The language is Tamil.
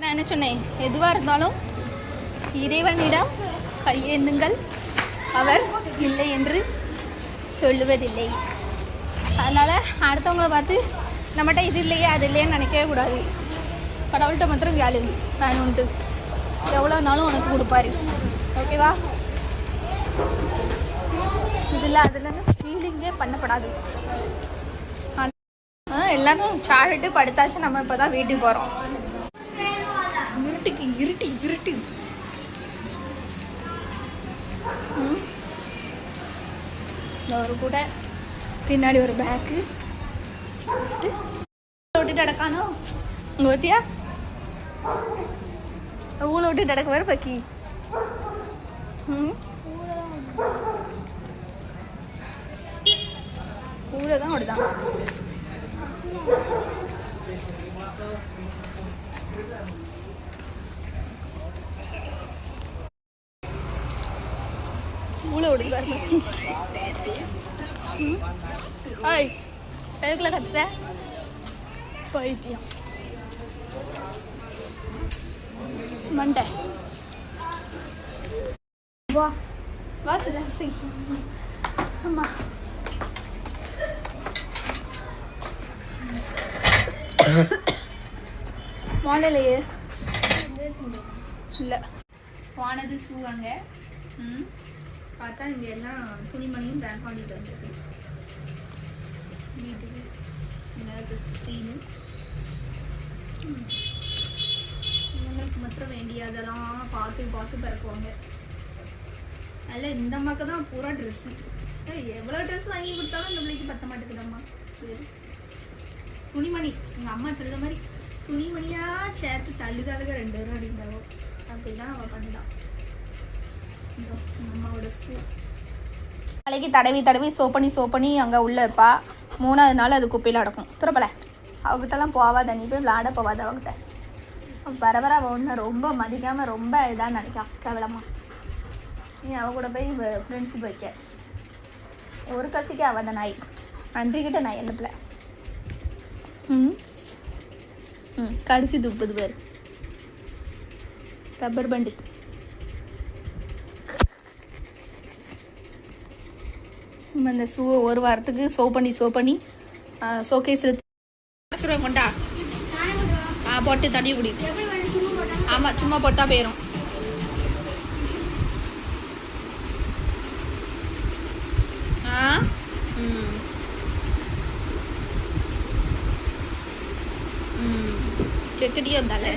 நான் என்ன சொன்னேன், எதுவாக இருந்தாலும் இறைவனிடம் கையேந்துங்கள், அவர் இல்லை என்று சொல்லுவதில்லை. அதனால் அடுத்தவங்கள பார்த்து நம்மகிட்ட இது இல்லையே அது இல்லையேன்னு நினைக்கவே கூடாது. கடவுள்கிட்ட மாத்திரம் கேளு வேணும்ன்ட்டு, எவ்வளோனாலும் உனக்கு கொடுப்பாரு. ஓகேவா? இதில் அதில் ஃபீலிங்கே பண்ணப்படாது. எல்லாரும் சாப்பிட்டு படுத்தாச்சு. நம்ம இப்போ தான் வீட்டுக்கு போகிறோம். இருட்டு ஒரு கூட பின்னாடி ஒரு பேக்கு விட்டுட்டு அடக்கானோ இங்கே ஊத்தியா ஊழ விட்டுட்டு அடக்க வேறு பக்கி. ஊழ தான் ஓடுதான். மூளை ஓடுது பாரு மச்சி. ஓய் எதுக்குள்ள கத்துற பைத்தியம் மண்டை. வா வா சிதாசி. அம்மா மாலையிலையே இல்லை வானது ஷூ அங்கே. பார்த்தா இங்கே எல்லாம் துணிமணியும் பேங்க் வாங்கிட்டு வந்துருக்கு. வீட்டுக்கு சின்னது ஸ்டீனு இவங்களுக்கு மாத்திரம் வேண்டியதெல்லாம் பார்த்து பிறக்குவாங்க. அதில் இந்த அம்மாவுக்கு தான் பூரா ட்ரெஸ்ஸு. எவ்வளோ ட்ரெஸ் வாங்கி கொடுத்தாலும் இந்த பிள்ளைக்கு பற்ற மாட்டேங்குதம்மா. துணிமணி எங்கள் அம்மா சொல்கிற மாதிரி துணிமணியாக சேர்த்து தள்ளுதாளுக 2 ரூபா அடிந்தாவோ அப்படிதான் அவள் பண்ணிடான். அம்மாவோட ஷூ நாளைக்கு தடவி சோப் பண்ணி அங்கே உள்ள வைப்பா. 3ஆவது நாள் அது குப்பையில் அடக்கும். துறப்பல அவகிட்டலாம் போவாத, நீ போய் விளாட போவாத அவகிட்ட. வர அவள் ஒன்று ரொம்ப மதிக்காமல் ரொம்ப இதாக நினைக்கா கேவலமா. நீ அவ கூட போய் ஃப்ரெண்ட்ஸுக்கு வைக்க ஒரு கசிக்கு அவள் அந்த நாய் நன்றிக்கிட்ட நாய் அந்த பிள்ளை. கடிச்சு துப்புது பேர் ரப்பர் பண்டு. இந்த ஷூவை ஒரு வாரத்துக்கு சோப் பண்ணி ஷோகேஸில் வச்சுருவேன். கொண்டா போட்டு தண்ணி குடி. ஆமாம் சும்மா போட்டால் போயிடும். செத்துட்டியே இருந்தாலே